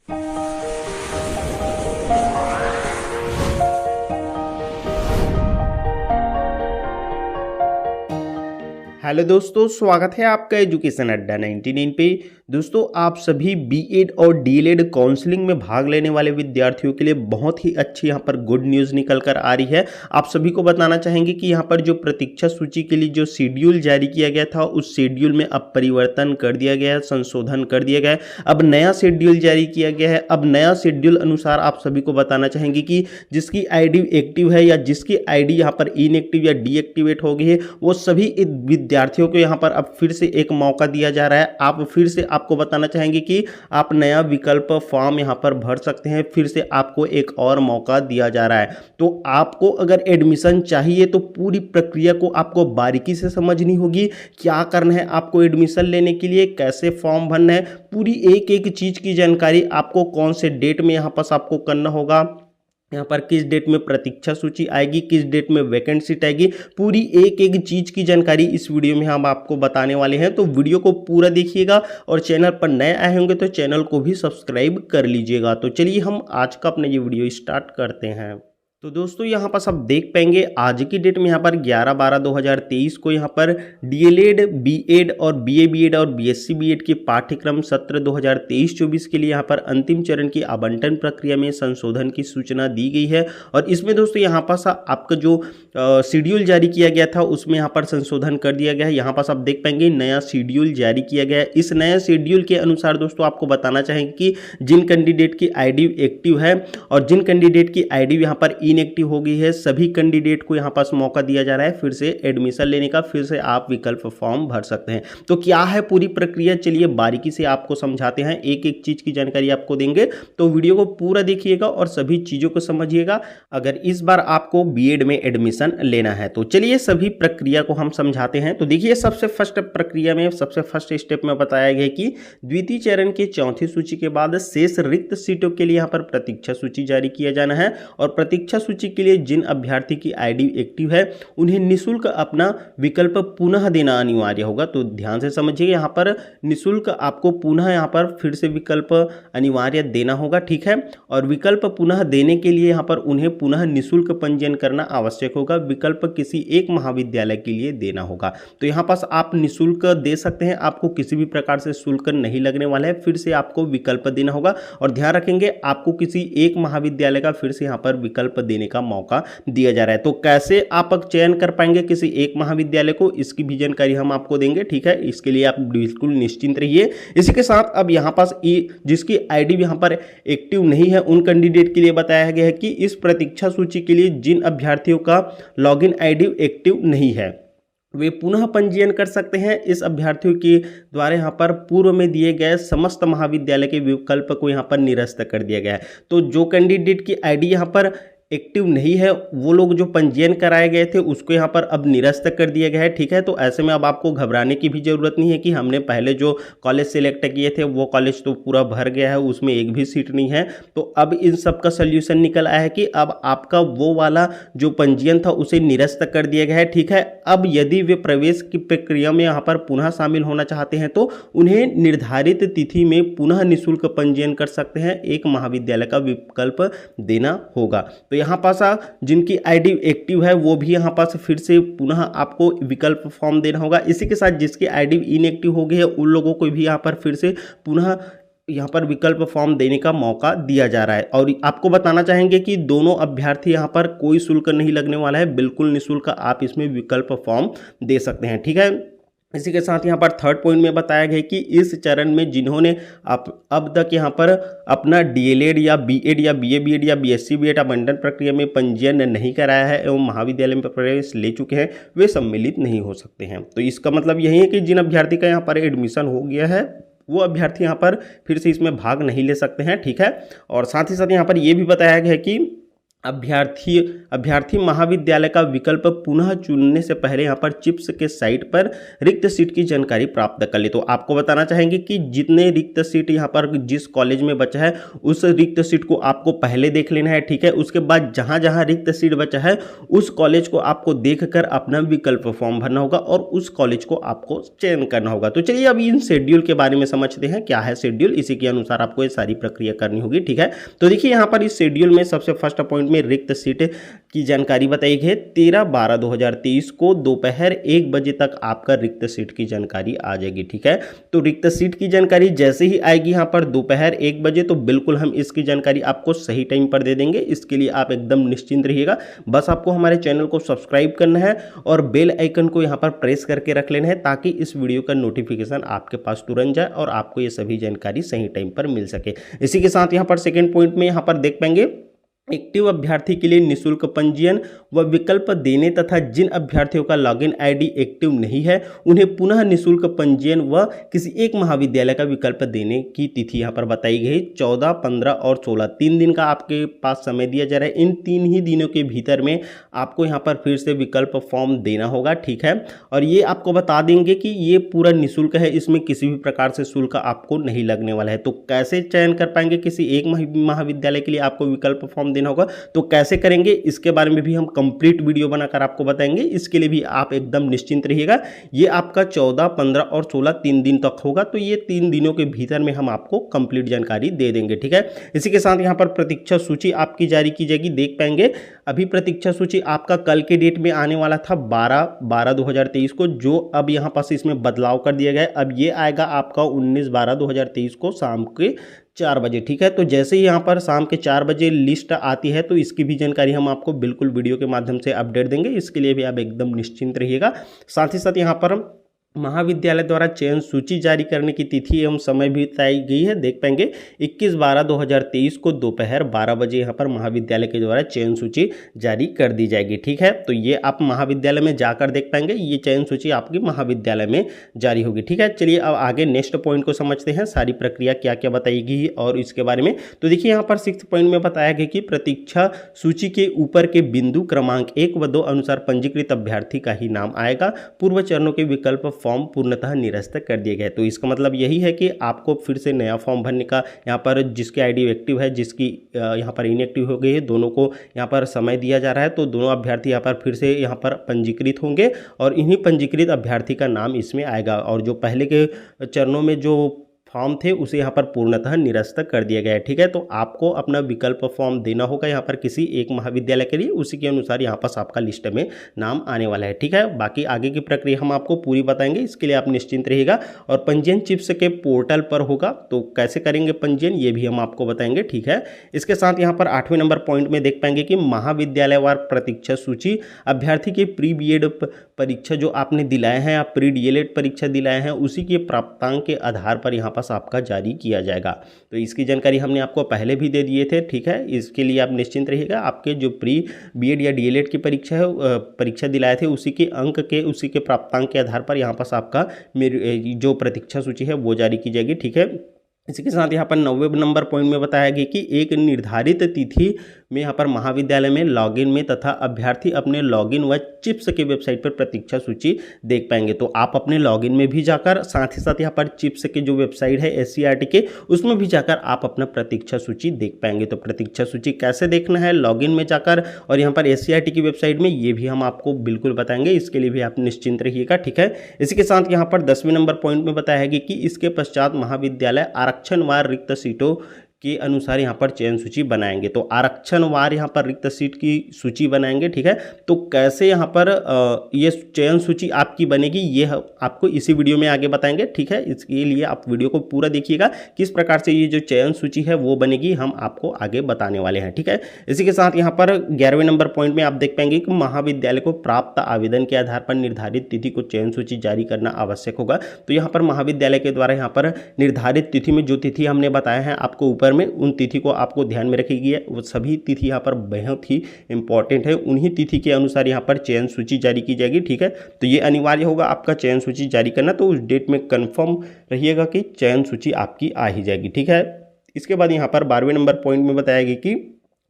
Hello दोस्तों, स्वागत है आपका एजुकेशन अड्डा 99 पे। दोस्तों, आप सभी बीएड और डीएलएड काउंसलिंग में भाग लेने वाले विद्यार्थियों के लिए बहुत ही अच्छी यहाँ पर गुड न्यूज़ निकल कर आ रही है। आप सभी को बताना चाहेंगे कि यहाँ पर जो प्रतीक्षा सूची के लिए जो शेड्यूल जारी किया गया था, उस शेड्यूल में अब परिवर्तन कर दिया गया है, संशोधन कर दिया गया है। अब नया शेड्यूल जारी किया गया है। अब नया शेड्यूल अनुसार आप सभी को बताना चाहेंगे कि जिसकी आईडी एक्टिव है या जिसकी आईडी यहाँ पर इनएक्टिव या डीएक्टिवेट हो गई है, वो सभी विद्यार्थियों को यहाँ पर अब फिर से एक मौका दिया जा रहा है। आप फिर से आपको बताना चाहेंगे कि आप नया विकल्प फॉर्म यहाँ पर भर सकते हैं। फिर से आपको एक और मौका दिया जा रहा है। तो आपको अगर एडमिशन चाहिए तो पूरी प्रक्रिया को आपको बारीकी से समझनी होगी। क्या करना है आपको एडमिशन लेने के लिए, कैसे फॉर्म भरना है, पूरी एक एक चीज़ की जानकारी आपको कौन से डेट में यहाँ पर आपको करना होगा, यहाँ पर किस डेट में प्रतीक्षा सूची आएगी, किस डेट में वैकेंट सीट आएगी, पूरी एक एक चीज़ की जानकारी इस वीडियो में हम आपको बताने वाले हैं। तो वीडियो को पूरा देखिएगा और चैनल पर नए आए होंगे तो चैनल को भी सब्सक्राइब कर लीजिएगा। तो चलिए हम आज का अपना ये वीडियो स्टार्ट करते हैं। तो दोस्तों, यहाँ पर सब देख पाएंगे आज की डेट में यहाँ पर 11/12/2023 को यहाँ पर डीएलएड, बीएड और बीए बीएड और बीएससी बीएड के पाठ्यक्रम सत्र 2023-24 के लिए यहाँ पर अंतिम चरण की आवंटन प्रक्रिया में संशोधन की सूचना दी गई है। और इसमें दोस्तों यहाँ पर आपका जो शेड्यूल जारी किया गया था उसमें यहाँ पर संशोधन कर दिया गया है। यहाँ पर आप देख पाएंगे नया शेड्यूल जारी किया गया है। इस नए शेड्यूल के अनुसार दोस्तों आपको बताना चाहेंगे कि जिन कैंडिडेट की आईडी एक्टिव है और जिन कैंडिडेट की आईडी यहाँ पर इनएक्टिव हो गई है, सभी कैंडिडेट को यहाँ पास मौका दिया जा रहा है फिर से एडमिशन लेने का। फिर से आप विकल्प फॉर्म भर सकते हैं। तो क्या है पूरी प्रक्रिया, चलिए बारीकी से आपको समझाते हैं, एक एक चीज की जानकारी आपको देंगे। तो वीडियो को पूरा देखिएगा और सभी चीजों को समझिएगा अगर इस बार आपको बीएड में एडमिशन लेना है। तो चलिए सभी प्रक्रिया को हम समझाते हैं। तो देखिए, सबसे फर्स्ट प्रक्रिया में सबसे फर्स्ट स्टेप में बताया गया कि द्वितीय चरण के चौथी सूची के बाद शेष रिक्त सीटों के लिए यहाँ पर प्रतीक्षा सूची जारी किया जाना है। और प्रतीक्षा सूची के लिए जिन अभ्यर्थी की आईडी एक्टिव है उन्हें निःशुल्क अपना विकल्प पुनः देना अनिवार्य होगा। तो ध्यान से समझिए, यहाँ पर निःशुल्क आपको पुनः यहाँ पर फिर से विकल्प अनिवार्य देना होगा, ठीक है। और विकल्प पुनः देने के लिए यहाँ पर उन्हें पुनः निःशुल्क पंजीयन करना आवश्यक होगा। विकल्प किसी एक महाविद्यालय के लिए देना होगा। तो यहाँ पास आप निःशुल्क दे सकते हैं, आपको किसी भी प्रकार से शुल्क नहीं लगने वाला है। फिर से आपको विकल्प देना होगा और ध्यान रखेंगे आपको किसी एक महाविद्यालय का फिर से यहाँ पर विकल्प देने का मौका दिया जा रहा है। तो कैसे आप चयन कर पाएंगे किसी एक महाविद्यालय को, इसकी भी जानकारी हम आपको देंगे, ठीक है। इसके लिए आप बिल्कुल निश्चिंत रहिए। इसी के साथ अब यहाँ पास जिसकी आईडी यहाँ पर एक्टिव नहीं है उन कैंडिडेट के लिए बताया गया है कि इस प्रतीक्षा सूची के लिए जिन अभ्यर्थियों का लॉगिन आईडी एक्टिव नहीं है वे पुनः पंजीयन कर सकते हैं। इस अभ्यर्थियों के द्वारा यहाँ पर पूर्व में दिए गए समस्त महाविद्यालय के विकल्प को यहाँ पर निरस्त कर दिया गया है। तो जो कैंडिडेट की आईडी यहाँ पर एक्टिव नहीं है वो लोग जो पंजीयन कराए गए थे उसको यहाँ पर अब निरस्त कर दिया गया है, ठीक है। तो ऐसे में अब आपको घबराने की भी ज़रूरत नहीं है कि हमने पहले जो कॉलेज सिलेक्ट किए थे वो कॉलेज तो पूरा भर गया है, उसमें एक भी सीट नहीं है। तो अब इन सब का सोल्यूशन निकल आया है कि अब आपका वो वाला जो पंजीयन था उसे निरस्त कर दिया गया है, ठीक है। अब यदि वे प्रवेश की प्रक्रिया में यहाँ पर पुनः शामिल होना चाहते हैं तो उन्हें निर्धारित तिथि में पुनः निःशुल्क पंजीयन कर सकते हैं। एक महाविद्यालय का विकल्प देना होगा। तो यहाँ पास जिनकी आईडी एक्टिव है वो भी यहाँ पास फिर से पुनः आपको विकल्प फॉर्म देना होगा। इसी के साथ जिसकी आईडी इनएक्टिव हो गई है उन लोगों को भी यहाँ पर फिर से पुनः यहाँ पर विकल्प फॉर्म देने का मौका दिया जा रहा है। और आपको बताना चाहेंगे कि दोनों अभ्यर्थी यहाँ पर कोई शुल्क नहीं लगने वाला है, बिल्कुल निःशुल्क आप इसमें विकल्प फॉर्म दे सकते हैं, ठीक है। इसी के साथ यहाँ पर थर्ड पॉइंट में बताया गया कि इस चरण में जिन्होंने अब तक यहाँ पर अपना डीएलएड या बीएड या बीए बीएड या बीएससी बीएड आवंटन प्रक्रिया में पंजीयन नहीं कराया है एवं महाविद्यालय में प्रवेश ले चुके हैं वे सम्मिलित नहीं हो सकते हैं। तो इसका मतलब यही है कि जिन अभ्यर्थी का यहाँ पर एडमिशन हो गया है वो अभ्यर्थी यहाँ पर फिर से इसमें भाग नहीं ले सकते हैं, ठीक है। और साथ ही साथ यहाँ पर ये भी बताया गया है कि अभ्यर्थी महाविद्यालय का विकल्प पुनः चुनने से पहले यहाँ पर चिप्स के साइट पर रिक्त सीट की जानकारी प्राप्त कर ले। तो आपको बताना चाहेंगे कि जितने रिक्त सीट यहाँ पर जिस कॉलेज में बचा है उस रिक्त सीट को आपको पहले देख लेना है, ठीक है। उसके बाद जहाँ जहाँ रिक्त सीट बचा है उस कॉलेज को आपको देखकर अपना विकल्प फॉर्म भरना होगा और उस कॉलेज को आपको चयन करना होगा। तो चलिए अब इन शेड्यूल के बारे में समझते हैं, क्या है शेड्यूल, इसी के अनुसार आपको ये सारी प्रक्रिया करनी होगी, ठीक है। तो देखिए यहाँ पर इस शेड्यूल में सबसे फर्स्ट पॉइंट में रिक्त सीट की जानकारी बताई गई है। 13/12/2023 को दोपहर 1 बजे तक आपका रिक्त सीट की जानकारी आ जाएगी, ठीक है। तो रिक्त सीट की जानकारी जैसे ही आएगी यहाँ पर दोपहर 1 बजे तो बिल्कुल हम इसकी जानकारी आपको सही टाइम पर दे देंगे। इसके लिए आप एकदम निश्चिंत रहिएगा। बस आपको हमारे चैनल को सब्सक्राइब करना है और बेल आइकन को यहाँ पर प्रेस करके रख लेना है ताकि इस वीडियो का नोटिफिकेशन आपके पास तुरंत जाए और आपको ये सभी जानकारी सही टाइम पर मिल सके। इसी के साथ यहाँ पर सेकेंड पॉइंट में यहाँ पर देख पाएंगे एक्टिव अभ्यर्थी के लिए निःशुल्क पंजीयन व विकल्प देने तथा जिन अभ्यर्थियों का लॉगिन आईडी एक्टिव नहीं है उन्हें पुनः निःशुल्क पंजीयन व किसी एक महाविद्यालय का विकल्प देने की तिथि यहाँ पर बताई गई। 14, 15 और 16 3 दिन का आपके पास समय दिया जा रहा है। इन 3 ही दिनों के भीतर में आपको यहाँ पर फिर से विकल्प फॉर्म देना होगा, ठीक है। और ये आपको बता देंगे कि ये पूरा निःशुल्क है, इसमें किसी भी प्रकार से शुल्क आपको नहीं लगने वाला है। तो कैसे चयन कर पाएंगे किसी एक महाविद्यालय के लिए आपको विकल्प फॉर्म देना होगा, तो कैसे करेंगे इसके बारे में भी हम कंप्लीट वीडियो बनाकर आपको बताएंगे। इसके लिए भी आप एकदम निश्चिंत रहिएगा। ये आपका 14, 15 और 16 3 दिन तक होगा, तो ये 3 दिनों के भीतर में हम आपको कंप्लीट जानकारी दे देंगे, ठीक है। इसी के साथ यहाँ पर प्रतीक्षा सूची आपकी जारी की जाएगी। देख पाएंगे अभी प्रतीक्षा सूची आपका कल के डेट में आने वाला था 12/12/2023 को, जो अब यहाँ पास इसमें बदलाव कर दिया गया है। अब ये आएगा आपका 19/12/2023 को शाम के 4 बजे, ठीक है। तो जैसे ही यहाँ पर शाम के 4 बजे लिस्ट आती है तो इसकी भी जानकारी हम आपको बिल्कुल वीडियो के माध्यम से अपडेट देंगे। इसके लिए भी आप एकदम निश्चिंत रहिएगा। साथ ही साथ यहाँ पर महाविद्यालय द्वारा चयन सूची जारी करने की तिथि एवं समय भी बताई गई है। देख पाएंगे 21/12/2023 को दोपहर 12 बजे यहाँ पर महाविद्यालय के द्वारा चयन सूची जारी कर दी जाएगी, ठीक है। तो ये आप महाविद्यालय में जाकर देख पाएंगे, ये चयन सूची आपकी महाविद्यालय में जारी होगी, ठीक है। चलिए अब आगे नेक्स्ट पॉइंट को समझते हैं, सारी प्रक्रिया क्या क्या बताई गई और इसके बारे में। तो देखिए यहाँ पर 6th पॉइंट में बताया गया कि प्रतीक्षा सूची के ऊपर के बिंदु क्रमांक 1 व 2 अनुसार पंजीकृत अभ्यर्थी का ही नाम आएगा। पूर्व चरणों के विकल्प फॉर्म पूर्णतः निरस्त कर दिए गए। तो इसका मतलब यही है कि आपको फिर से नया फॉर्म भरने का यहाँ पर जिसकी आईडी एक्टिव है, जिसकी यहाँ पर इनएक्टिव हो गई है, दोनों को यहाँ पर समय दिया जा रहा है। तो दोनों अभ्यर्थी यहाँ पर फिर से यहाँ पर पंजीकृत होंगे और इन्हीं पंजीकृत अभ्यर्थी का नाम इसमें आएगा। और जो पहले के चरणों में जो फॉर्म थे उसे यहाँ पर पूर्णतः निरस्त कर दिया गया है, ठीक है। तो आपको अपना विकल्प फॉर्म देना होगा यहाँ पर किसी एक महाविद्यालय के लिए, उसी के अनुसार यहाँ पर आपका लिस्ट में नाम आने वाला है, ठीक है। बाकी आगे की प्रक्रिया हम आपको पूरी बताएंगे, इसके लिए आप निश्चिंत रहिएगा। और पंजीयन चिप्स के पोर्टल पर होगा, तो कैसे करेंगे पंजीयन ये भी हम आपको बताएंगे, ठीक है। इसके साथ यहाँ पर 8वें नंबर पॉइंट में देख पाएंगे कि महाविद्यालयवार प्रतीक्षा सूची अभ्यर्थी के प्री बीएड परीक्षा जो आपने दिलाए हैं या प्री डीएलएड परीक्षा दिलाए हैं उसी के प्राप्तांक के आधार पर यहाँ पास आपका जारी किया जाएगा। तो इसकी जानकारी हमने आपको पहले भी दे दिए थे, ठीक है। इसके लिए आप निश्चिंत रहिएगा। आपके जो प्री बीएड या डीएलएड की परीक्षा है परीक्षा दिलाए थे उसी के अंक के उसी के प्राप्तांक के आधार पर यहाँ पास आपका जो प्रतीक्षा सूची है वो जारी की जाएगी, ठीक है। इसी के साथ यहाँ पर 9वें नंबर पॉइंट में बताया गया कि एक निर्धारित तिथि में यहाँ पर महाविद्यालय में लॉगिन में तथा अभ्यर्थी अपने लॉगिन व चिप्स के वेबसाइट पर प्रतीक्षा सूची देख पाएंगे। तो आप अपने लॉगिन में भी जाकर साथ ही साथ यहाँ पर चिप्स के जो वेबसाइट है SCERT के उसमें भी जाकर आप अपना प्रतीक्षा सूची देख पाएंगे। तो प्रतीक्षा सूची कैसे देखना है लॉगिन में जाकर और यहाँ पर SCERT की वेबसाइट में, ये भी हम आपको बिल्कुल बताएंगे। इसके लिए भी आप निश्चिंत रहिएगा, ठीक है। इसी के साथ यहाँ पर 10वें नंबर पॉइंट में बताया गया कि इसके पश्चात महाविद्यालय आरक्षणवार रिक्त सीटों के अनुसार यहाँ पर चयन सूची बनाएंगे। तो आरक्षणवार यहाँ पर रिक्त सीट की सूची बनाएंगे, ठीक है। तो कैसे यहाँ पर ये चयन सूची आपकी बनेगी ये आपको इसी वीडियो में आगे बताएंगे, ठीक है। इसके लिए आप वीडियो को पूरा देखिएगा, किस प्रकार से ये जो चयन सूची है वो बनेगी हम आपको आगे बताने वाले हैं, ठीक है। इसी के साथ यहाँ पर 11वें नंबर पॉइंट में आप देख पाएंगे कि महाविद्यालय को प्राप्त आवेदन के आधार पर निर्धारित तिथि को चयन सूची जारी करना आवश्यक होगा। तो यहाँ पर महाविद्यालय के द्वारा यहाँ पर निर्धारित तिथि में जो तिथि हमने बताया है आपको ऊपर में, उन तिथि को आपको ध्यान में रखी गई है। वो सभी तिथि यहाँ पर बेहद ही इंपॉर्टेंट है, उन्हीं तिथि के अनुसार यहाँ पर चयन सूची जारी की जाएगी, ठीक है। तो ये अनिवार्य होगा आपका चयन सूची जारी करना, तो उस डेट में कंफर्म रहिएगा कि चयन सूची आपकी आ ही जाएगी, ठीक है। इसके बाद यहाँ पर 12वें नंबर पॉइंट में बताया गया कि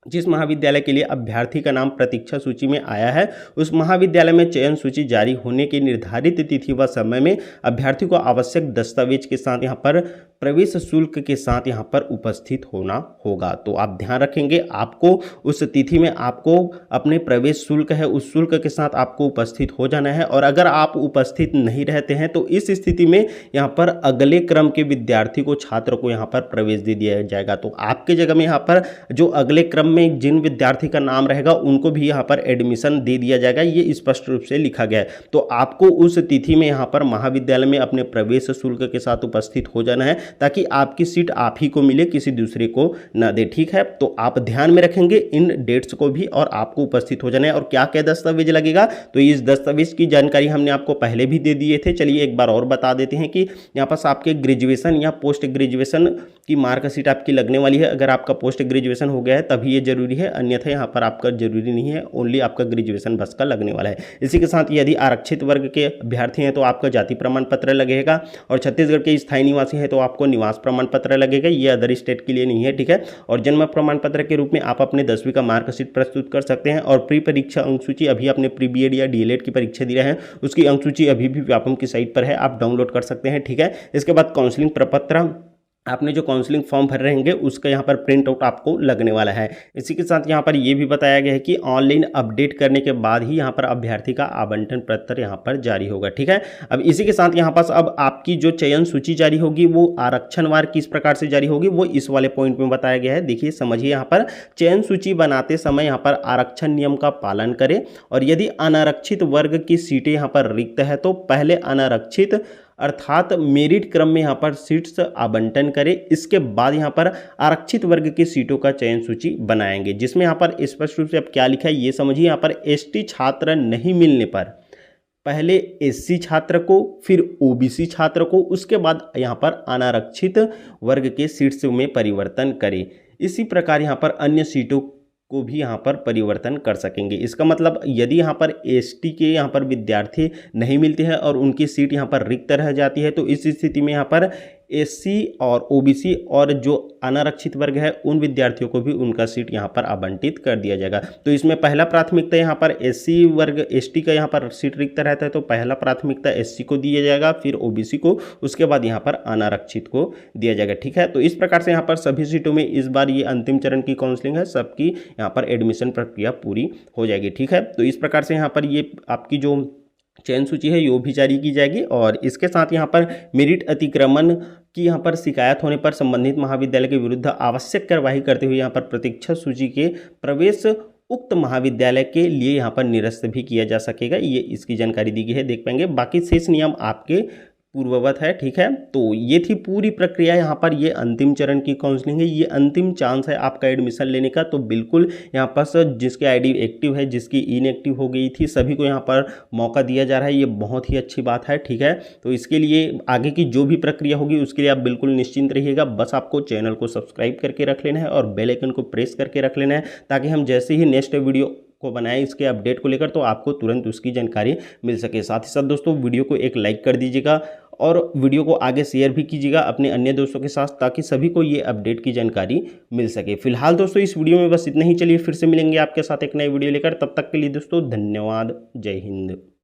जिस महाविद्यालय के लिए अभ्यर्थी का नाम प्रतीक्षा सूची में आया है उस महाविद्यालय में चयन सूची जारी होने की निर्धारित तिथि व समय में अभ्यर्थी को आवश्यक दस्तावेज के साथ यहाँ पर प्रवेश शुल्क के साथ यहाँ पर उपस्थित होना होगा। तो आप ध्यान रखेंगे, आपको उस तिथि में आपको अपने प्रवेश शुल्क है उस शुल्क के साथ आपको उपस्थित हो जाना है। और अगर आप उपस्थित नहीं रहते हैं तो इस स्थिति में यहाँ पर अगले क्रम के विद्यार्थी को छात्र को यहाँ पर प्रवेश दे दिया जाएगा। तो आपके जगह में यहाँ पर जो अगले क्रम में जिन विद्यार्थी का नाम रहेगा उनको भी यहाँ पर एडमिशन दे दिया जाएगा, ये स्पष्ट रूप से लिखा गया है। तो आपको उस तिथि में यहाँ पर महाविद्यालय में अपने प्रवेश शुल्क के साथ उपस्थित हो जाना है ताकि आपकी सीट आप ही को मिले, किसी दूसरे को ना दे। ठीक है, तो आप ध्यान में रखेंगे इन डेट्स को भी और आपको उपस्थित हो जाना है। और क्या क्या दस्तावेज लगेगा, तो इस दस्तावेज की जानकारी हमने आपको पहले भी दे दिए थे। चलिए एक बार और बता देते हैं कि यहाँ पास आपके ग्रेजुएशन या पोस्ट ग्रेजुएशन की मार्कशीट आपकी लगने वाली है। अगर आपका पोस्ट ग्रेजुएशन हो गया है तभी ये जरूरी है, अन्यथा यहाँ पर आपका जरूरी नहीं है, ओनली आपका ग्रेजुएशन बस का लगने वाला है। इसी के साथ यदि आरक्षित वर्ग के अभ्यर्थी हैं तो आपका जाति प्रमाण पत्र लगेगा, और छत्तीसगढ़ के स्थायी निवासी हैं तो आपको निवास प्रमाण पत्र लगेगा, ये अदर स्टेट के लिए नहीं है। ठीक है, और जन्म प्रमाण पत्र के रूप में आप अपने 10वीं का मार्कशीट प्रस्तुत कर सकते हैं। और प्री परीक्षा अंकसूची, अभी आपने प्री बीएड या डीएलएड की परीक्षा दी है उसकी अंकसूची अभी भी व्यापम की साइट पर है, आप डाउनलोड कर सकते हैं। ठीक है, इसके बाद काउंसलिंग प्रपत्र, आपने जो काउंसलिंग फॉर्म भर रहेंगे उसका यहाँ पर प्रिंट आउट आपको लगने वाला है। इसी के साथ यहाँ पर ये भी बताया गया है कि ऑनलाइन अपडेट करने के बाद ही यहाँ पर अभ्यर्थी का आवंटन पत्र यहाँ पर जारी होगा। ठीक है, अब इसी के साथ यहाँ पास अब आपकी जो चयन सूची जारी होगी वो आरक्षणवार किस प्रकार से जारी होगी वो इस वाले पॉइंट में बताया गया है। देखिए समझिए, यहाँ पर चयन सूची बनाते समय यहाँ पर आरक्षण नियम का पालन करें, और यदि अनारक्षित वर्ग की सीटें यहाँ पर रिक्त है तो पहले अनारक्षित अर्थात मेरिट क्रम में यहाँ पर सीट्स आवंटन करें। इसके बाद यहाँ पर आरक्षित वर्ग की सीटों का चयन सूची बनाएंगे, जिसमें यहाँ पर स्पष्ट रूप से अब क्या लिखा है ये समझिए। यहाँ पर एसटी छात्र नहीं मिलने पर पहले एससी छात्र को, फिर ओबीसी छात्र को, उसके बाद यहाँ पर अनारक्षित वर्ग के सीट्स में परिवर्तन करें। इसी प्रकार यहाँ पर अन्य सीटों को भी यहाँ पर परिवर्तन कर सकेंगे। इसका मतलब यदि यहाँ पर एसटी के यहाँ पर विद्यार्थी नहीं मिलते हैं और उनकी सीट यहाँ पर रिक्त रह जाती है तो इस स्थिति में यहाँ पर एससी और ओबीसी और जो अनारक्षित वर्ग है उन विद्यार्थियों को भी उनका सीट यहाँ पर आवंटित कर दिया जाएगा। तो इसमें पहला प्राथमिकता यहाँ पर एससी वर्ग, एसटी का यहाँ पर सीट रिक्त रहता है तो पहला प्राथमिकता एससी को दिया जाएगा, फिर ओबीसी को, उसके बाद यहाँ पर अनारक्षित को दिया जाएगा। ठीक है, तो इस प्रकार से यहाँ पर सभी सीटों में इस बार ये अंतिम चरण की काउंसलिंग है, सबकी यहाँ पर एडमिशन प्रक्रिया पूरी हो जाएगी। ठीक है, तो इस प्रकार से यहाँ पर ये आपकी जो चयन सूची है यो भी जारी की जाएगी। और इसके साथ यहाँ पर मेरिट अतिक्रमण की यहाँ पर शिकायत होने पर संबंधित महाविद्यालय के विरुद्ध आवश्यक कार्रवाई करते हुए यहाँ पर प्रतीक्षा सूची के प्रवेश उक्त महाविद्यालय के लिए यहाँ पर निरस्त भी किया जा सकेगा, ये इसकी जानकारी दी गई है, देख पाएंगे। बाकी शेष नियम आपके पूर्ववत है। ठीक है, तो ये थी पूरी प्रक्रिया। यहाँ पर ये अंतिम चरण की काउंसलिंग है, ये अंतिम चांस है आपका एडमिशन लेने का। तो बिल्कुल यहाँ पर जिसके आईडी एक्टिव है, जिसकी इनएक्टिव हो गई थी, सभी को यहाँ पर मौका दिया जा रहा है, ये बहुत ही अच्छी बात है। ठीक है, तो इसके लिए आगे की जो भी प्रक्रिया होगी उसके लिए आप बिल्कुल निश्चिंत रहिएगा। बस आपको चैनल को सब्सक्राइब करके रख लेना है और बेल आइकन को प्रेस करके रख लेना है, ताकि हम जैसे ही नेक्स्ट वीडियो को बनाए इसके अपडेट को लेकर तो आपको तुरंत उसकी जानकारी मिल सके। साथ ही साथ दोस्तों वीडियो को एक लाइक कर दीजिएगा और वीडियो को आगे शेयर भी कीजिएगा अपने अन्य दोस्तों के साथ, ताकि सभी को ये अपडेट की जानकारी मिल सके। फिलहाल दोस्तों इस वीडियो में बस इतना ही। चलिए फिर से मिलेंगे आपके साथ एक नई वीडियो लेकर, तब तक के लिए दोस्तों धन्यवाद, जय हिंद।